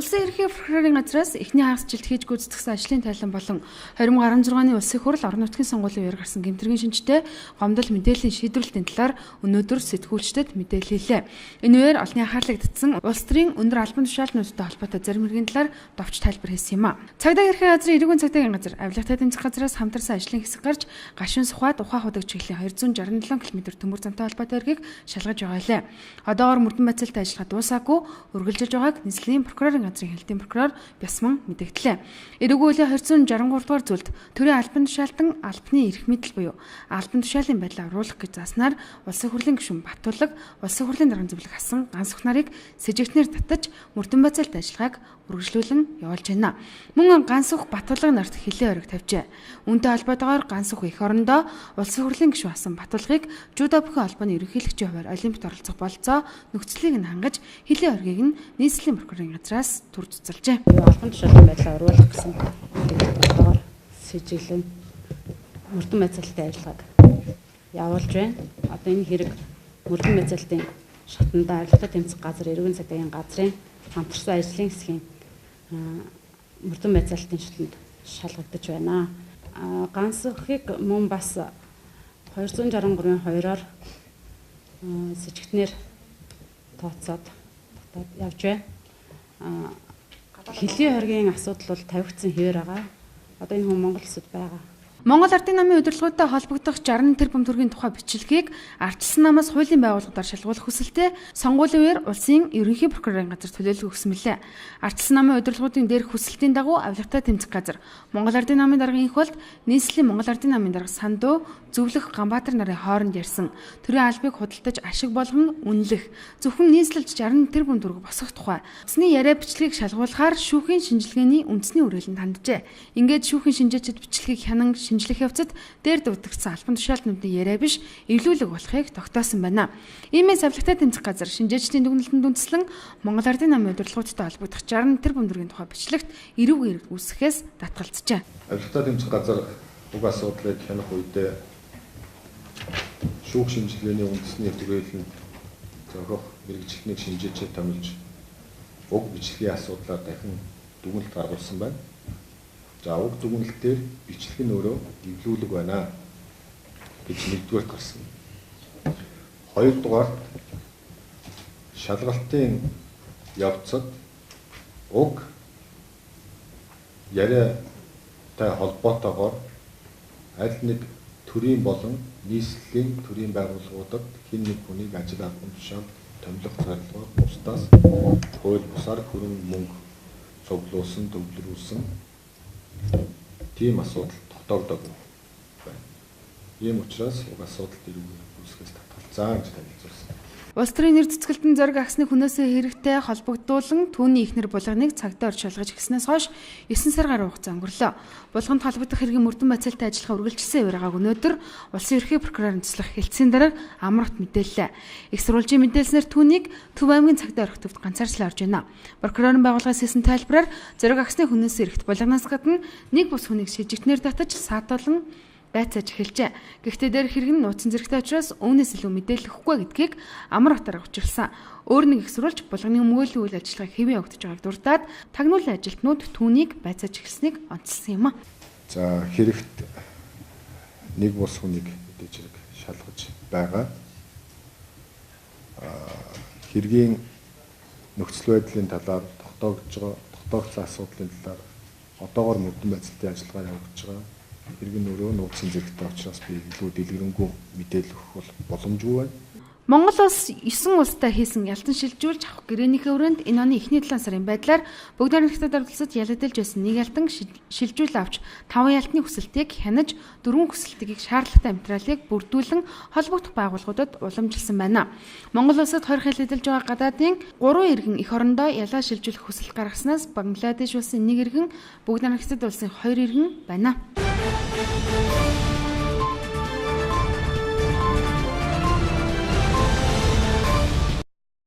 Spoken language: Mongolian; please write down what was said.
Улсын ерөнхий прокурорын газраас эхний хагас жилд хийж гүйцэтгэсэн ажлын тайлан болон 2016 оны улсын хурал орон нутгийн сонгуулийн үеэр гарсан гэмтэргийн шинжтэй гомдол мэдээллийн шийдвэрлэлийн талаар өнөөдөр сэтгүүлчдэд мэдээлэлээ. Энэ үеэр олонний анхаарлыг татсан улс төрийн өндөр албан тушаалнуудтай холбоотой зарим хэргийн талаар товч тайлбар хийсэн юм а. Цагдаа ерхий газрын эрүүгийн цагдаагийн газар авилгатай тэмцэх газраас хамтарсан ажлын хэсэг гарч гашуун сухад ухаан худаг чиглэлийн 267 км төмөр замтай холбоотой эргийг шалгаж байгаа лээ. Одоогоор мөрдөн байцаалтай ажиллагаа дуусаагүй үргэлжилж байгааг нийслэлийн прокурорын газрын хэлтийн прокурор Бясман мэдэгдлээ. Эрүүгийн үеийн 263 дугаар зүйлд төрийн албан тушаалтан албаны эрх мэдэл буюу албан тушаалын байдлаа оруулах гэж зааснаар улсын хурлын гишүүн Батулаг, улсын хурлын дарган зөвлөх Асан Гансүх нарыг сэжигтнэр татаж мөрдөн байцаалтай ажиллагааг үргэлжлүүлэн явуулж байна. Мөн Гансүх Батулаг нарт хилээ ориг тавьжээ. Үүнтэй холбоотойгоор Гансүх эх орондоо улсын хурлын гишүүн Асан Батулгыг жүдо бүхэн албаны ерөнхийлөгчийн хувьд олимпиад оролцох бололцоо нөхцөлийг нь хангаж хилээ оргийг нь нийслэлийн прокурорын газраас төр цуцалжээ. Албан тушаалын байдлаа оруулах гэсэн бодгоор сэжиглэн мөрдөн байцаалтай ажиллагааг явуулж байна. Одоо энэ хэрэг мөрдөн байцаалтын шатанда авилгатай тэмцэх газар эрүүгийн цагдаагийн газрын хамтарсан ажлын хэсгийн мөрдөн байцаалтын шатанд шалгагдаж байна. Гансүхийг мөн бас 263-ын 2-оор сэжигтнэр тооцоод татаад явж байна. Хилийн хоргийн асуудал бол тавигдсан хэвээр байгаа. Одоо энэ хүн Монгол улсад байгаа. Монгол Ардын намын удирдлагуудтай холбогдох 60 тэрбум төгрөгийн тухай бичлэгийг ардчилсан намаас хуулийн байгууллагаар шалгуулах хүсэлтэд сонгуулийн үеэр улсын ерөнхий прокурорын газар төлөөлөл өгсөн мэлээ. Ардчилсан намын удирдлагуудын дээрх хүсэлтийн дагуу авилгатай тэмцэх газар Монгол Ардын намын даргын их болд нийслэлийн Монгол Ардын намын дарга Сандуу Зөвлөх Ганбаатар нарын хооронд ярьсан төрийн албыг худалдаж ашиг болгон үнэлэх зөвхөн нийслэлж 60 тэрбум төгрөг босгох тухай усны яриа бичлэгийг шалгуулахаар шүүхийн шинжилгээний үндэсний үргэлжинд ханджээ. Ингээд шүүхийн шинжээчид бичлэгийг хянан шинжлэх явцад дээр дутагдсан албан тушаалтнуудын яриа биш эвлүүлэг болохыг тогтоосон байна. Иймээс авилгатай тэмцэх газар шинжээчдийн дүгнэлтэнд үндэслэн Монгол Ардын намын удирдлагуудтай холбогдох 60 тэрбум төгрөгийн тухай бичлэгт эрүүг эрэг үүсгэхээс татгалзжээ. Авилгатай тэмцэх газар уг асуудлыг хянах үедээ шүүх шинжилгээний үндэсний түрээлэнд зохиох мэрэгчлэнийг шинжээчээ томилж уг бичлэгийн асуудлаар дахин дүгнэлт гаргуулсан байна. За уг дүгнэлтээр бичлэг нь өөрөө эвлүүлэг байна гэж нэгдүгээр гарсан. Хоёрдугаар шалгалтын явцад уг яриатай холбоотойгоор аль нэг төрийн болон нийслэлийн төрийн байгууллагуудад хэн нэг хүнийг ажил авах тушаалд томилох зорилгоор бусдаас хууль бусаар хөрөнгө мөнгө цуглуулсан, төвлөрүүлсэн тийм асуудал тогтоогдоогүй байна. Ийм учраас уг асуудалд эрүүг үүсгэхээс татгалзаа гэж танилцуулсан. Улс төрийн нэр цэцгэлтэн зориг агсны хүнээсээ хэрэгтэй холбогдуулан түүний ихнэр булганыг цагдаа орж шалгаж гиснээс хойш 9 сар гаруй хугацаа өнгөрлөө. Булганд холбогдох хэргийн мөрдөн байцаалтай ажиллагаа үргэлжилсэн яваагааг өнөөдөр улсын ерхий прокурорын цэцлэх хэлтсийн дарга амрагт мэдээллээ. Их сурвалжийн мэдээлснээр түүнийг Төв аймгийн цагдаа орох төвд ганцаарчлан орж байна. Прокурорын байгууллагаас хийсэн тайлбараар зориг агсны хүнээсээ эрхт булганаас гадна нэг бус хүнийг шижигтнэр татаж саатуулан байцааж эхэлжээ. Гэхдээ дээр хэрэг нь нууцсан зэрэгтэй учраас үүнээс илүү мэдээлэл өгөхгүй гэдгийг амар утгаар учруулсан. Өөр нэг их сурвалж булганы өмгөөллийн үйл ажиллагааг хэвэн явагдаж байгааг дурдаад тагнуулын ажилтнууд түүнийг байцааж эхэлснийг онцлсан юм а. За хэрэгт нэг бус хүнийг мэдээж хэрэг шалгаж байгаа. Хэргийн нөхцөл байдлын талаар тогтоогдсон асуудлын талаар одоогоор мөрдөн байцаалтын ажиллагаа явагдаж байгаа. Хэрэг нь өөрөө нууцсан зэрэгтэй учраас би илүү дэлгэрэнгүй мэдээлэл өгөх боломжгүй байна. Монгол улс 9 улстай хийсэн ялтан шилжүүлж авах гэрээнийхээ өрөөнд энэ оны эхний 7 сарын байдлаар бүгд найрамдагчдад оролцож ялагдalж байсан нэг ялтан шилжүүл авч 5 ялтны хүсэлтийг хянаж 4 хүсэлтийг шаардлагатай материалыг бүрдүүлэн холбогдох байгууллагуудад уламжилсан байна. Монгол улсад 20 хэлэлдэлж байгаа гадаадын 3 иргэн эх орондоо ялаа шилжүүлэх хүсэлт гаргаснаас Бангладеш улсын 1 иргэн бүгд найрамдагчдад улсын 2 иргэн байна.